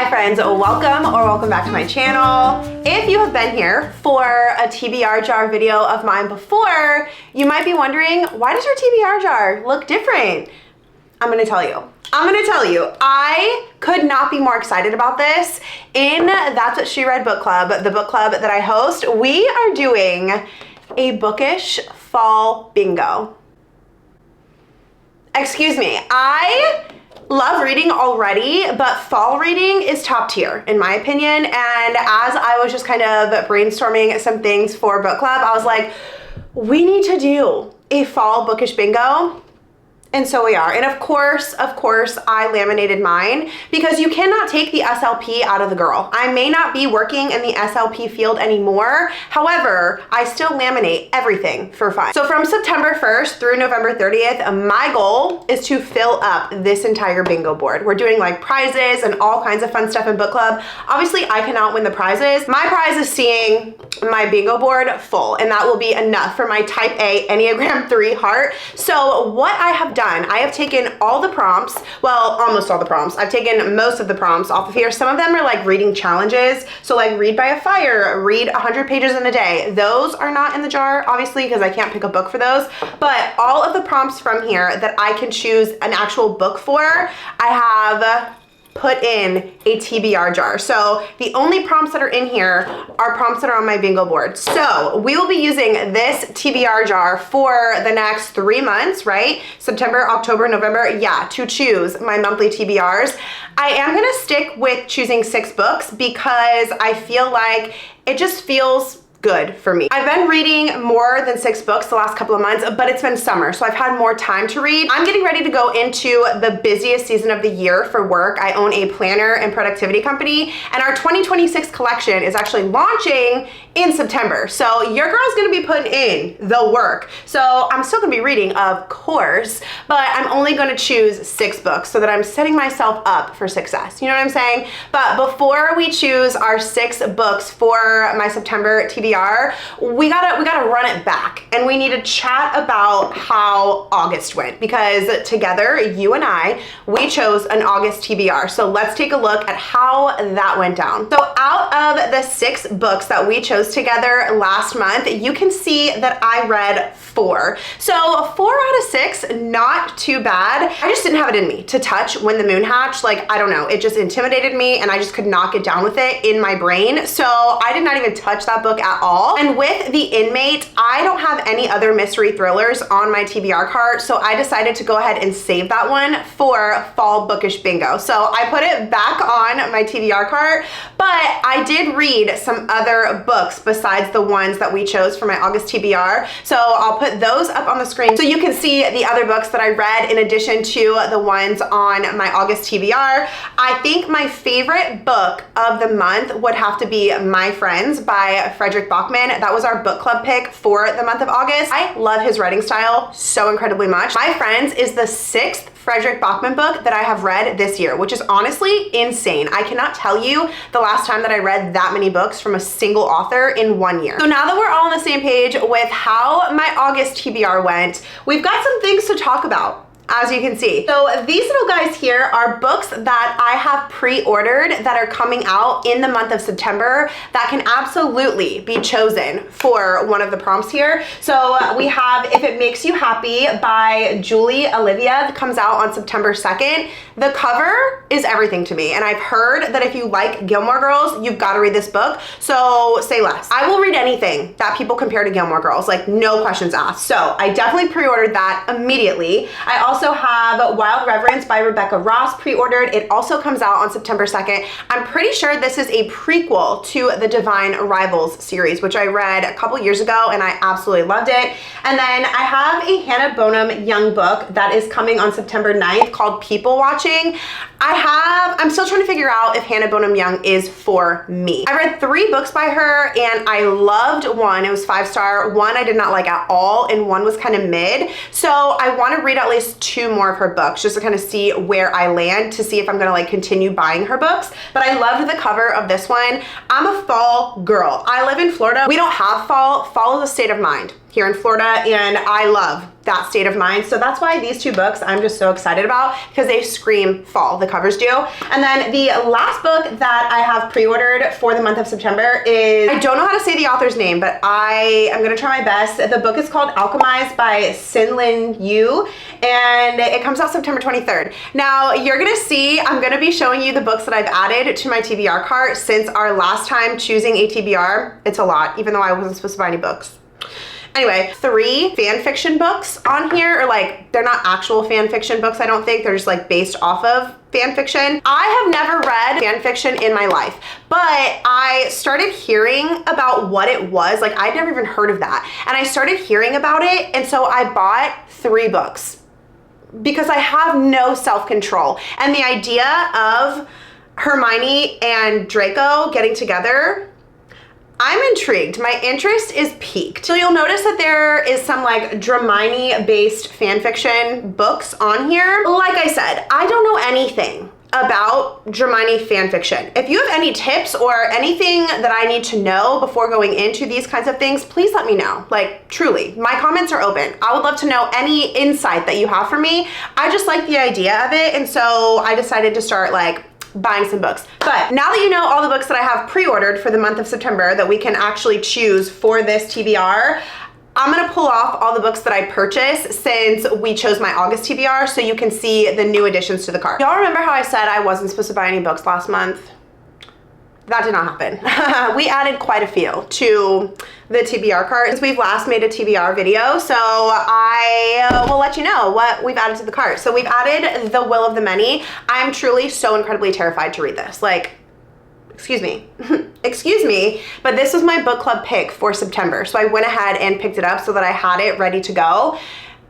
friends, welcome back to my channel. If you have been here for a TBR jar video of mine before, you might be wondering, why does your TBR jar look different? I'm gonna tell you. I could not be more excited about this. In That's What She Read book club, the book club that I host, we are doing a bookish fall bingo. Excuse me, I love reading already, but fall reading is top tier in my opinion. And as I was just kind of brainstorming some things for book club, I was like, we need to do a fall bookish bingo. And so we are. And of course, I laminated mine because you cannot take the SLP out of the girl. I may not be working in the SLP field anymore. However, I still laminate everything for fun. So from September 1st through November 30th, my goal is to fill up this entire bingo board. We're doing like prizes and all kinds of fun stuff in book club. Obviously, I cannot win the prizes. My prize is seeing my bingo board full, and that will be enough for my type A Enneagram 3 heart. So what I have done, I have taken all the prompts, well, almost all the prompts. I've taken most of the prompts off of here. Some of them are like reading challenges. So like read by a fire, read 100 pages in a day. Those are not in the jar, obviously, because I can't pick a book for those. But all of the prompts from here that I can choose an actual book for, I have put in a TBR jar. So the only prompts that are in here are prompts that are on my bingo board. So we will be using this TBR jar for the next 3 months, right? September, October, November, to choose my monthly TBRs. I am gonna stick with choosing 6 books because I feel like it just feels good for me. I've been reading more than 6 books the last couple of months, but it's been summer, so I've had more time to read. I'm getting ready to go into the busiest season of the year for work. I own a planner and productivity company, and our 2026 collection is actually launching in September. So your girl's gonna be putting in the work. So I'm still gonna be reading, of course, but I'm only gonna choose 6 books so that I'm setting myself up for success. You know what I'm saying? But before we choose our 6 books for my September TBR, we gotta run it back, and we need to chat about how August went, because together, you and I, we chose an August TBR. So let's take a look at how that went down. So out of the 6 books that we chose together last month, you can see that I read 4. So 4 out of 6, not too bad. I just didn't have it in me to touch When the Moon Hatched. Like, I don't know, it just intimidated me, and I just could not get down with it in my brain. So I did not even touch that book at all. And with The Inmate, I don't have any other mystery thrillers on my TBR cart, so I decided to go ahead and save that one for fall bookish bingo. So I put it back on my TBR cart, but I did read some other books besides the ones that we chose for my August TBR. So I'll put those up on the screen so you can see the other books that I read in addition to the ones on my August TBR. I think my favorite book of the month would have to be My Friends by Frederick Bachman. That was our book club pick for the month of August. I love his writing style so incredibly much. My Friends is the 6th Frederick Bachman book that I have read this year, which is honestly insane. I cannot tell you the last time that I read that many books from a single author in 1 year. So now that we're all on the same page with how my August TBR went, we've got some things to talk about, as you can see. So these little guys here are books that I have pre-ordered that are coming out in the month of September that can absolutely be chosen for one of the prompts here. So we have If It Makes You Happy by Julie Olivia that comes out on September 2nd. The cover is everything to me, and I've heard that if you like Gilmore Girls, you've got to read this book, so say less. I will read anything that people compare to Gilmore Girls, like no questions asked. So I definitely pre-ordered that immediately. I also have Wild Reverence by Rebecca Ross pre-ordered. It also comes out on September 2nd. I'm pretty sure this is a prequel to the Divine Rivals series, which I read a couple years ago, and I absolutely loved it. And then I have a Hannah Bonham Young book that is coming on September 9th called People Watching. I'm still trying to figure out if Hannah Bonham Young is for me. I read 3 books by her, and I loved one. It was 5-star. One I did not like at all, and one was kind of mid. So I want to read at least 2 more of her books just to kind of see where I land, to see if I'm going to like continue buying her books. But I loved the cover of this one. I'm a fall girl. I live in Florida. We don't have fall. Fall is a state of mind. here in Florida, and I love that state of mind. So that's why these two books I'm just so excited about, because they scream fall, the covers do. And then the last book that I have pre-ordered for the month of September is, I don't know how to say the author's name, but I am gonna try my best. The book is called Alchemized by Sin-Lin Yu, and it comes out September 23rd. Now you're gonna see, I'm gonna be showing you the books that I've added to my TBR cart since our last time choosing a TBR. It's a lot, even though I wasn't supposed to buy any books. Anyway, 3 fan fiction books on here, or like, they're not actual fan fiction books, I don't think. They're just like based off of fan fiction. I have never read fan fiction in my life, but I started hearing about what it was. Like, I'd never even heard of that. And I started hearing about it, and so I bought 3 books because I have no self-control. And the idea of Hermione and Draco getting together, I'm intrigued. My interest is piqued. So you'll notice that there is some like Dramini-based fanfiction books on here. Like I said, I don't know anything about Dramini fanfiction. If you have any tips or anything that I need to know before going into these kinds of things, please let me know. Like, truly, my comments are open. I would love to know any insight that you have for me. I just like the idea of it, and so I decided to start like buying some books. But now that you know all the books that I have pre-ordered for the month of September that we can actually choose for this TBR, I'm gonna pull off all the books that I purchased since we chose my August TBR so you can see the new additions to the cart. Y'all remember how I said I wasn't supposed to buy any books last month? That did not happen. We added quite a few to the TBR cart since we've last made a TBR video, so I will let you know what we've added to the cart. So we've added The Will of the Many. I'm truly so incredibly terrified to read this. Like, excuse me, excuse me, but this was my book club pick for September. So I went ahead and picked it up so that I had it ready to go.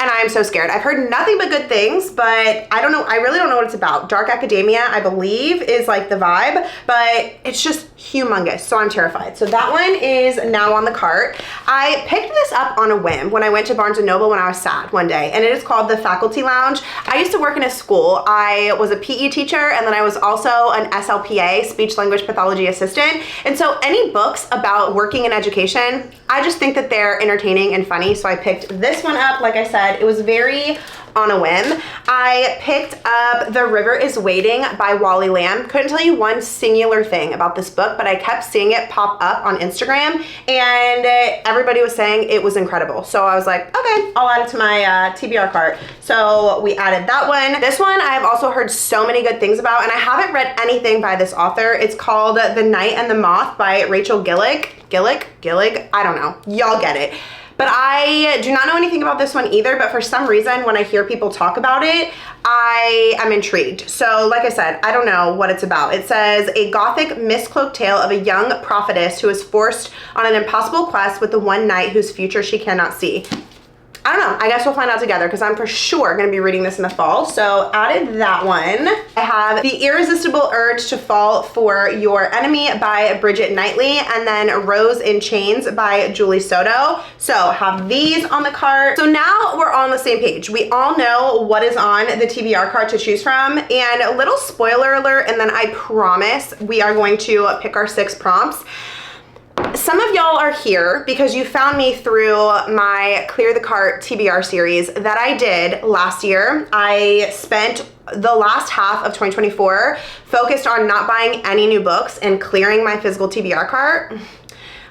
And I am so scared. I've heard nothing but good things, but I don't know, I really don't know what it's about. Dark academia, I believe, is like the vibe, but it's just humongous, so I'm terrified. So that one is now on the cart. I picked this up on a whim when I went to Barnes & Noble when I was sad one day, and it is called The Faculty Lounge. I used to work in a school. I was a PE teacher, and then I was also an SLPA, speech language pathology assistant, and so any books about working in education, I just think that they're entertaining and funny, so I picked this one up. Like I said, it was very on a whim. I picked up The River is Waiting by Wally Lamb. Couldn't tell you one singular thing about this book, but I kept seeing it pop up on Instagram, and everybody was saying it was incredible. So I was like, okay, I'll add it to my TBR cart. So we added that one. This one I have also heard so many good things about, and I haven't read anything by this author. It's called The Night and the Moth by Rachel Gillick, I don't know. Y'all get it. But I do not know anything about this one either, but for some reason, when I hear people talk about it, I am intrigued. So like I said, I don't know what it's about. It says, a gothic miscloaked tale of a young prophetess who is forced on an impossible quest with the one knight whose future she cannot see. I don't know, I guess we'll find out together because I'm for sure gonna be reading this in the fall. So added that one. I have The Irresistible Urge to Fall for Your Enemy by Bridget Knightley, and then Rose in Chains by Julie Soto. So have these on the cart. So now we're all on the same page. We all know what is on the TBR cart to choose from, and a little spoiler alert, and then I promise we are going to pick our 6 prompts. Some of y'all are here because you found me through my Clear the Cart TBR series that I did last year. I spent the last half of 2024 focused on not buying any new books and clearing my physical TBR cart.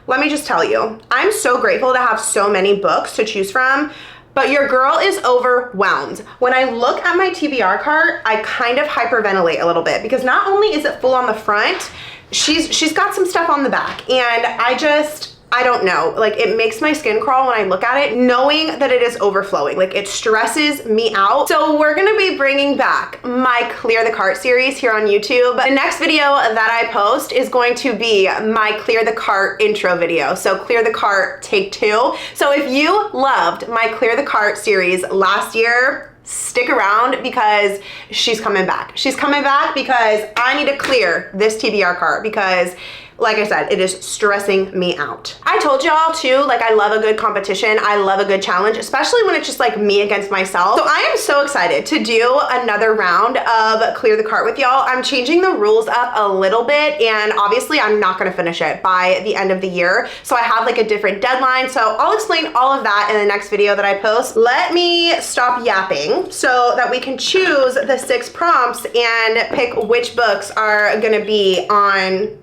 Let me just tell you, I'm so grateful to have so many books to choose from, but your girl is overwhelmed. When I look at my TBR cart, I kind of hyperventilate a little bit because not only is it full on the front, she's got some stuff on the back, and I don't know, like, it makes my skin crawl when I look at it knowing that it is overflowing. Like, it stresses me out. So we're gonna be bringing back my Clear the Cart series here on YouTube. The next video that I post is going to be my Clear the Cart intro video. So Clear the Cart take 2. So if you loved my Clear the Cart series last year, stick around because she's coming back. She's coming back because I need to clear this TBR cart because like I said, it is stressing me out. I told y'all too, like I love a good competition. I love a good challenge, especially when it's just like me against myself. So I am so excited to do another round of Clear the Cart with y'all. I'm changing the rules up a little bit, and obviously I'm not gonna finish it by the end of the year. So I have like a different deadline. So I'll explain all of that in the next video that I post. Let me stop yapping so that we can choose the 6 prompts and pick which books are gonna be on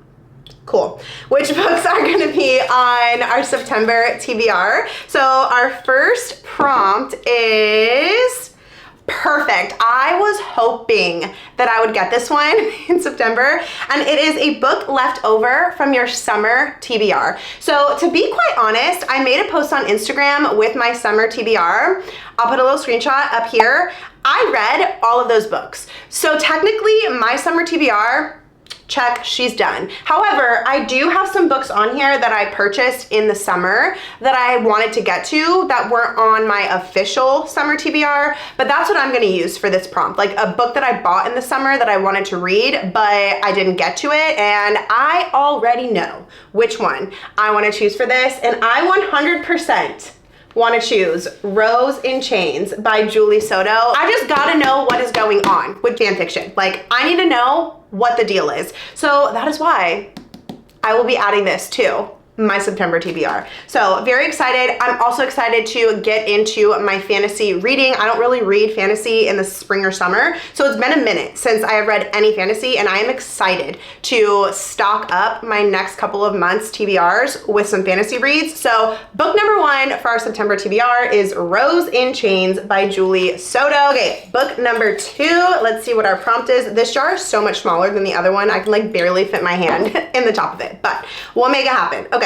which books are going to be on our September TBR. So our first prompt is perfect. I was hoping that I would get this one in September, and it is a book left over from your summer TBR. So to be quite honest, I made a post on Instagram with my summer TBR. I'll put a little screenshot up here. I read all of those books. So technically my summer TBR, check, she's done. However, I do have some books on here that I purchased in the summer that I wanted to get to that weren't on my official summer TBR, but that's what I'm gonna use for this prompt. Like a book that I bought in the summer that I wanted to read, but I didn't get to it, and I already know which one I wanna choose for this, and I 100% want to choose Rose in Chains by Julie Soto. I just gotta know what is going on with fan fiction. Like, I need to know what the deal is. So that is why I will be adding this to my September TBR. So very excited. I'm also excited to get into my fantasy reading. I don't really read fantasy in the spring or summer, so it's been a minute since I have read any fantasy, and I am excited to stock up my next couple of months TBRs with some fantasy reads. So book number 1 for our September TBR is Rose in Chains by Julie Soto. Okay, book number 2, let's see what our prompt is. This jar is so much smaller than the other one. I can like barely fit my hand in the top of it, but we'll make it happen. Okay.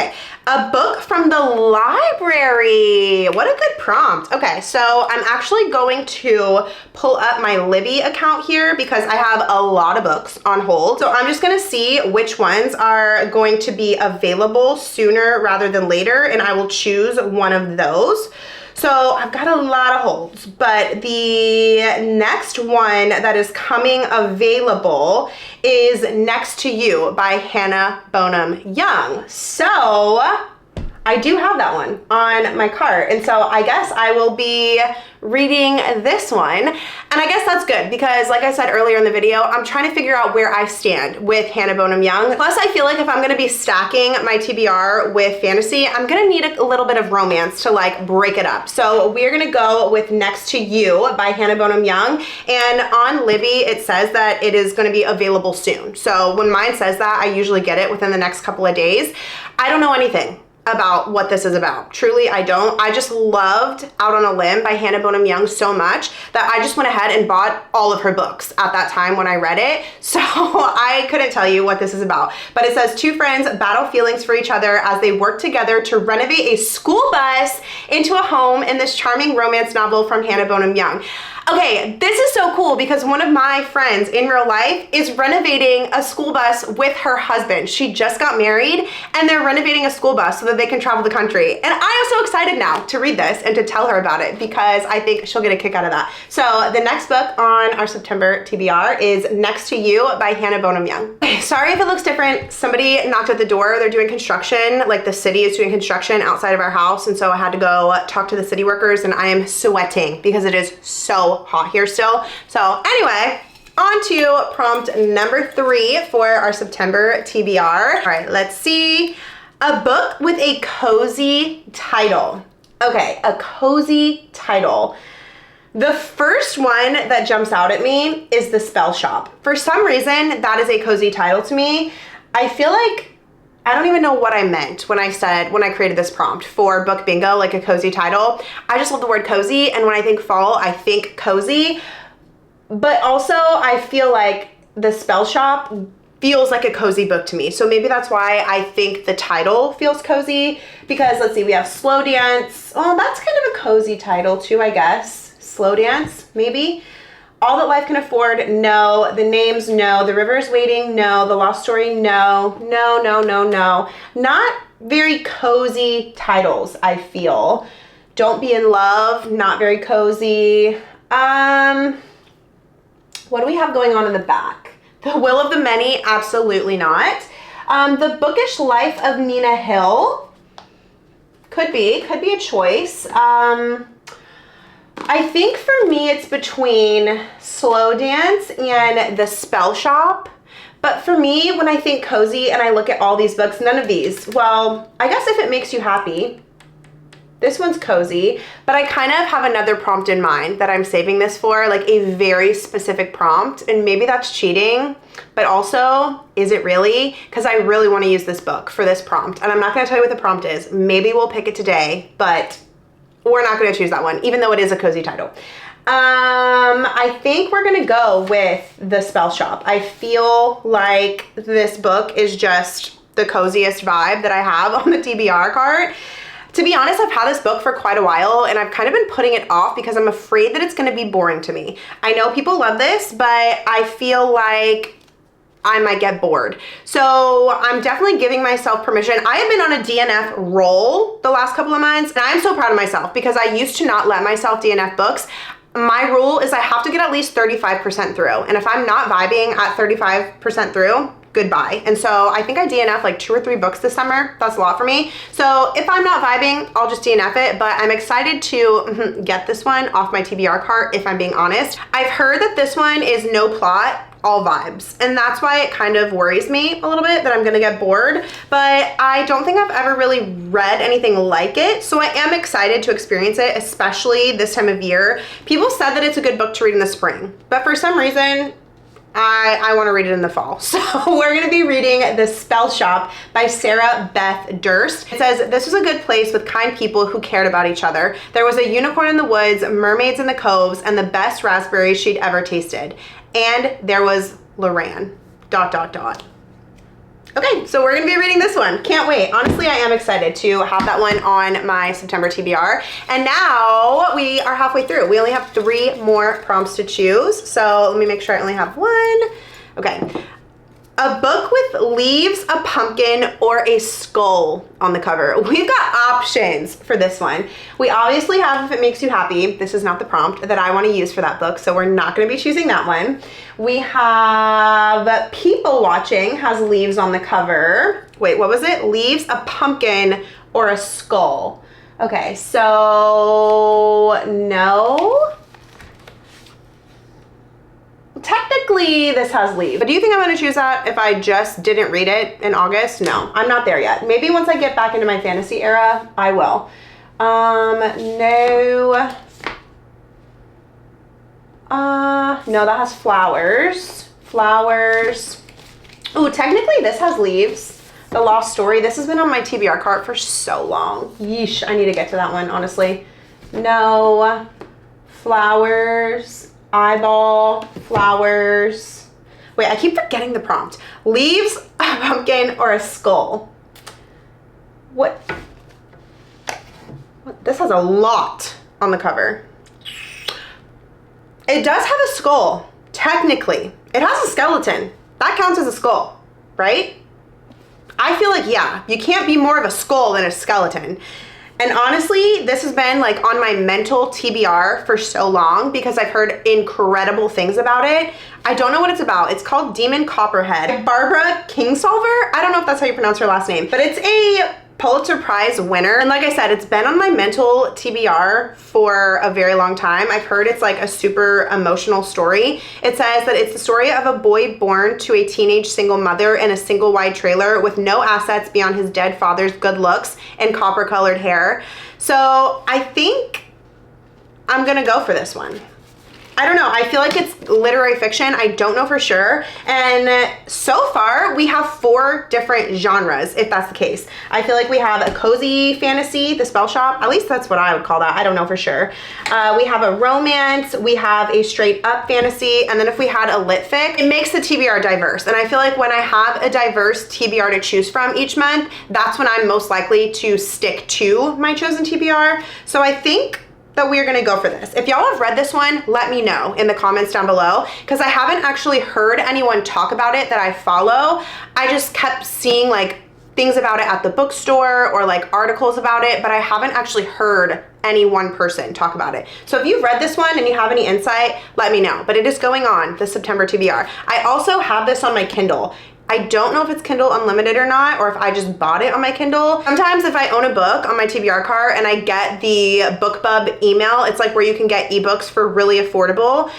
A book from the library. What a good prompt. Okay, so I'm actually going to pull up my Libby account here because I have a lot of books on hold. So I'm just gonna see which ones are going to be available sooner rather than later, and I will choose one of those. So I've got a lot of holds, but the next one that is coming available is Next to You by Hannah Bonham Young. So I do have that one on my cart, and so I guess I will be reading this one, and I guess that's good because like I said earlier in the video, I'm trying to figure out where I stand with Hannah Bonham Young. Plus I feel like if I'm gonna be stacking my TBR with fantasy, I'm gonna need a little bit of romance to like break it up. So we're gonna go with Next to You by Hannah Bonham Young, and on Libby it says that it is gonna be available soon. So when mine says that, I usually get it within the next couple of days. I don't know anything about what this is about. Truly, I don't. I just loved Out on a Limb by Hannah Bonham Young so much that I just went ahead and bought all of her books at that time when I read it. So I couldn't tell you what this is about. But it says 2 friends battle feelings for each other as they work together to renovate a school bus into a home in this charming romance novel from Hannah Bonham Young. Okay, this is so cool because one of my friends in real life is renovating a school bus with her husband. She just got married and they're renovating a school bus so that they can travel the country. And I am so excited now to read this and to tell her about it because I think she'll get a kick out of that. So the next book on our September TBR is Next to You by Hannah Bonham Young. Okay, sorry if it looks different. Somebody knocked at the door. They're doing construction, like the city is doing construction outside of our house. And so I had to go talk to the city workers, and I am sweating because it is so hot here still. So anyway, on to prompt number 3 for our September TBR. All right, let's see. A book with a cozy title. Okay, a cozy title. The first one that jumps out at me is The Spell Shop. For some reason, that is a cozy title to me. I feel like I don't even know what I meant when I created this prompt for book bingo, like a cozy title. I just love the word cozy, and when I think fall, I think cozy. But also, I feel like The Spell Shop feels like a cozy book to me. So maybe that's why I think the title feels cozy, because let's see, we have Slow Dance. Oh, that's kind of a cozy title too, I guess. Slow Dance, maybe. All That Life Can Afford, no. The Names, no. The River Is Waiting, no. The Lost Story, no. No, no, no, no. Not very cozy titles, I feel. Don't Be in Love, not very cozy. What do we have going on in the back? The Will of the Many, absolutely not. The Bookish Life of Nina Hill. Could be a choice. I think for me it's between Slow Dance and The Spell Shop. But for me, when I think cozy and I look at all these books, none of these, well, I guess if it makes you happy, this one's cozy, but I kind of have another prompt in mind that I'm saving this for, like a very specific prompt, and maybe that's cheating, but also, is it really? Because I really want to use this book for this prompt, and I'm not going to tell you what the prompt is. Maybe we'll pick it today, but we're not going to choose that one, even though it is a cozy title. I think we're gonna go with The Spell Shop. I feel like this book is just the coziest vibe that I have on the TBR cart. To be honest, I've had this book for quite a while and I've kind of been putting it off because I'm afraid that it's gonna be boring to me. I know people love this, but I feel like I might get bored. So I'm definitely giving myself permission. I have been on a DNF roll the last couple of months and I'm so proud of myself because I used to not let myself DNF books. My rule is I have to get at least 35% through. And if I'm not vibing at 35% through, goodbye. And so I think I DNF like 2 or 3 books this summer. That's a lot for me. So if I'm not vibing, I'll just DNF it. But I'm excited to get this one off my TBR cart, if I'm being honest. I've heard that this one is no plot, all vibes. And that's why it kind of worries me a little bit that I'm gonna get bored, but I don't think I've ever really read anything like it. So I am excited to experience it, especially this time of year. People said that it's a good book to read in the spring, but for some reason, I want to read it in the fall. So we're going to be reading The Spell Shop by Sarah Beth Durst. It says, this was a good place with kind people who cared about each other. There was a unicorn in the woods, mermaids in the coves, and the best raspberries she'd ever tasted. And there was Loran, ... Okay, so we're gonna be reading this one. Can't wait. Honestly, I am excited to have that one on my September TBR. And now we are halfway through. We only have 3 more prompts to choose. So let me make sure I only have 1. Okay. A book with leaves, a pumpkin, or a skull on the cover. We've got options for this one. We obviously have If It Makes You Happy. This is not the prompt that I want to use for that book, so we're not going to be choosing that one. We have People Watching, has leaves on the cover. Wait, what was it? Leaves, a pumpkin, or a skull. Okay, so no. Technically, this has leaves. But do you think I'm going to choose that if I just didn't read it in August? No, I'm not there yet. Maybe once I get back into my fantasy era, I will. No. No, that has flowers. Flowers. Ooh, technically this has leaves. The Lost Story. This has been on my TBR cart for so long. Yeesh, I need to get to that one, honestly. No. Flowers. Eyeball, flowers. Wait, I keep forgetting the prompt. Leaves, a pumpkin, or a skull. What? This has a lot on the cover. It does have a skull, technically. It has a skeleton. That counts as a skull, right? I feel like, yeah, you can't be more of a skull than a skeleton. And honestly, this has been like on my mental TBR for so long because I've heard incredible things about it. I don't know what it's about. It's called Demon Copperhead. Barbara Kingsolver? I don't know if that's how you pronounce her last name, but it's a Pulitzer Prize winner. And like I said, it's been on my mental TBR for a very long time. I've heard it's like a super emotional story. It says that it's the story of a boy born to a teenage single mother in a single wide trailer with no assets beyond his dead father's good looks and copper colored hair. So I think I'm gonna go for this one. I don't know. I feel like it's literary fiction. I don't know for sure. And so far, we have 4 different genres, if that's the case. I feel like we have a cozy fantasy, The Spell Shop. At least that's what I would call that. I don't know for sure. We have a romance. We have a straight up fantasy. And then if we had a lit fic, it makes the TBR diverse. And I feel like when I have a diverse TBR to choose from each month, that's when I'm most likely to stick to my chosen TBR. So I think that we are gonna go for this. If y'all have read this one, let me know in the comments down below, because I haven't actually heard anyone talk about it that I follow. I just kept seeing like things about it at the bookstore or like articles about it, but I haven't actually heard any one person talk about it. So if you've read this one and you have any insight, let me know. But it is going on the September TBR. I also have this on my Kindle. I don't know if it's Kindle Unlimited or not, or if I just bought it on my Kindle. Sometimes if I own a book on my TBR cart and I get the BookBub email, it's like where you can get ebooks for really affordable.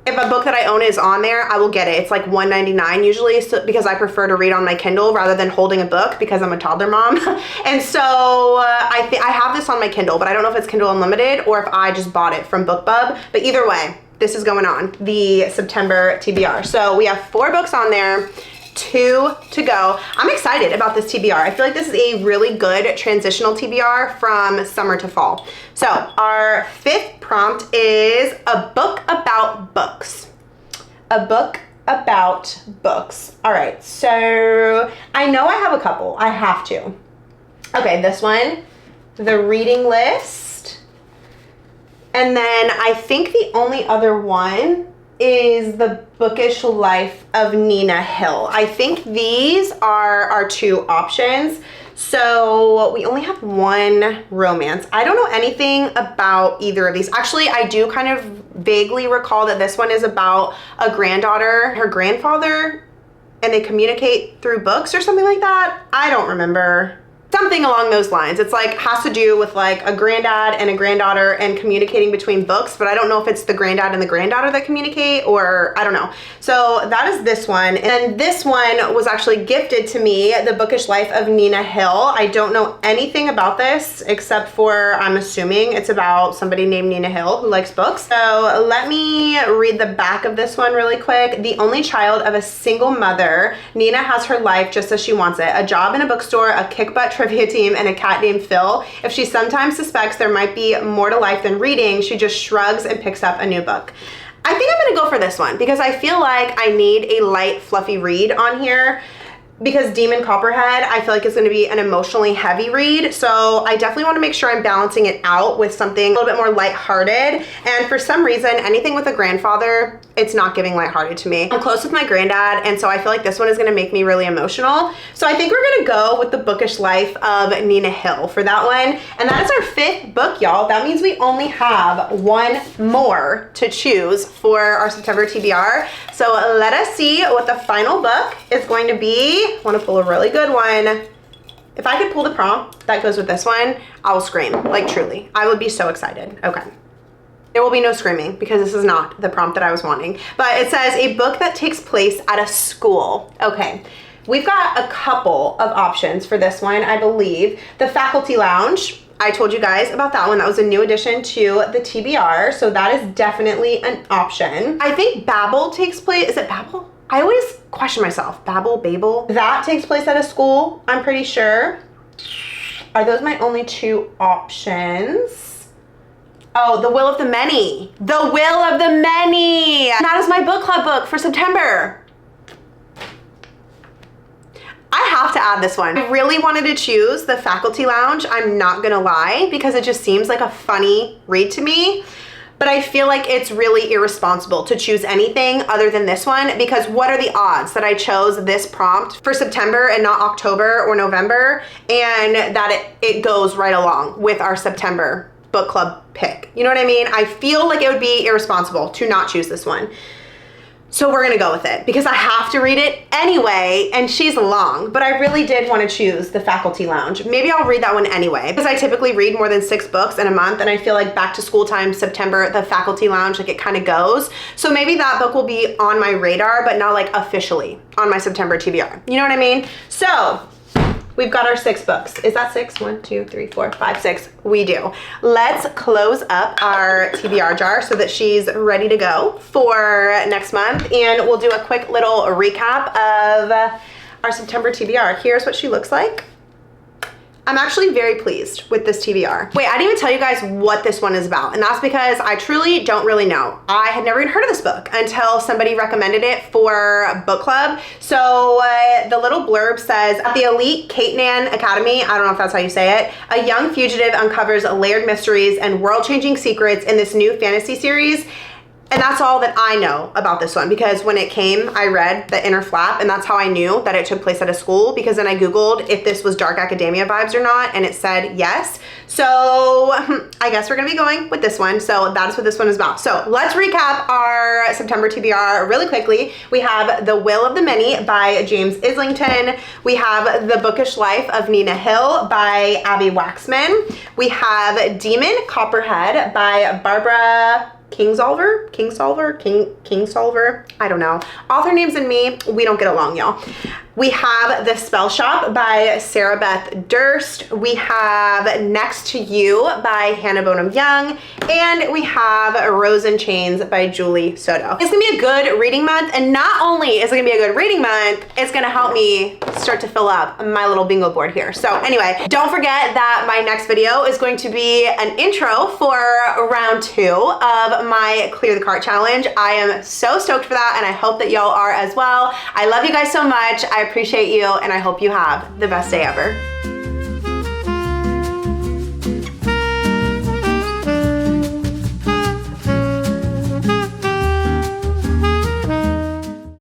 If a book that I own is on there, I will get it. It's like $1.99 usually, so, because I prefer to read on my Kindle rather than holding a book because I'm a toddler mom. And so I have this on my Kindle, but I don't know if it's Kindle Unlimited or if I just bought it from BookBub. But either way, this is going on, the September TBR. So we have 4 books on there, 2 to go. I'm excited about this TBR. I feel like this is a really good transitional TBR from summer to fall. So our 5th prompt is a book about books. A book about books. All right, so I know I have a couple. I have to. Okay, this one, The Reading List. And then I think the only other one is The Bookish Life of Nina Hill. I think these are our 2 options. So we only have 1 romance. I don't know anything about either of these. Actually, I do kind of vaguely recall that this one is about a granddaughter, her grandfather, and they communicate through books or something like that. I don't remember. Something along those lines. It's like has to do with like a granddad and a granddaughter and communicating between books, but I don't know if it's the granddad and the granddaughter that communicate, or I don't know. So that is this one. And this one was actually gifted to me, The Bookish Life of Nina Hill. I don't know anything about this except for I'm assuming it's about somebody named Nina Hill who likes books. So let me read the back of this one really quick. The only child of a single mother, Nina has her life just as she wants it. A job in a bookstore, a kick-butt trivia team, and a cat named Phil. If she sometimes suspects there might be more to life than reading, she just shrugs and picks up a new book. I think I'm gonna go for this one because I feel like I need a light, fluffy read on here. Because Demon Copperhead, I feel like it's going to be an emotionally heavy read. So I definitely want to make sure I'm balancing it out with something a little bit more lighthearted. And for some reason, anything with a grandfather, it's not giving lighthearted to me. I'm close with my granddad, and so I feel like this one is going to make me really emotional. So I think we're going to go with The Bookish Life of Nina Hill for that one. And that is our 5th book, y'all. That means we only have 1 more to choose for our September TBR. So let us see what the final book is going to be. I want to pull a really good one. If I could pull the prompt that goes with this one, I will scream, like truly. I would be so excited. Okay. There will be no screaming because this is not the prompt that I was wanting. But it says a book that takes place at a school. Okay. We've got a couple of options for this one, I believe. The Faculty Lounge. I told you guys about that one. That was a new addition to the TBR. So that is definitely an option. I think Babel takes place. Is it Babel? I always question myself. Babel? That takes place at a school, I'm pretty sure. Are those my only 2 options? Oh, The Will of the Many. The Will of the Many. That is my book club book for September. I have to add this one. I really wanted to choose The Faculty Lounge, I'm not gonna lie, because it just seems like a funny read to me. But I feel like it's really irresponsible to choose anything other than this one, because what are the odds that I chose this prompt for September and not October or November, and that it goes right along with our September book club pick? You know what I mean? I feel like it would be irresponsible to not choose this one. So we're gonna go with it because I have to read it anyway, and she's long, but I really did want to choose The Faculty Lounge. Maybe I'll read that one anyway because I typically read more than 6 books in a month, and I feel like back to school time, September, The Faculty Lounge, like it kind of goes. So maybe that book will be on my radar, but not like officially on my September TBR. You know what I mean? So we've got our 6 books. Is that 6? 1, 2, 3, 4, 5, 6. We do. Let's close up our TBR jar so that she's ready to go for next month. And we'll do a quick little recap of our September TBR. Here's what she looks like. I'm actually very pleased with this TBR. Wait, I didn't even tell you guys what this one is about, and that's because I truly don't really know. I had never even heard of this book until somebody recommended it for book club. So the little blurb says, at the elite Catenan Academy, I don't know if that's how you say it, a young fugitive uncovers layered mysteries and world-changing secrets in this new fantasy series. And that's all that I know about this one, because when it came, I read the inner flap, and that's how I knew that it took place at a school, because then I Googled if this was dark academia vibes or not, and it said yes. So I guess we're gonna be going with this one. So that's what this one is about. So let's recap our September TBR really quickly. We have The Will of the Many by James Islington. We have The Bookish Life of Nina Hill by Abby Waxman. We have Demon Copperhead by Barbara Kingsolver, I don't know. Author names and me, we don't get along, y'all. We have The Spell Shop by Sarah Beth Durst. We have Next to You by Hannah Bonham Young. And we have Rose and Chains by Julie Soto. It's gonna be a good reading month, and not only is it gonna be a good reading month, it's gonna help me start to fill up my little bingo board here. So anyway, don't forget that my next video is going to be an intro for round 2 of my Clear the Cart challenge. I am so stoked for that, and I hope that y'all are as well. I love you guys so much. I appreciate you, and I hope you have the best day ever.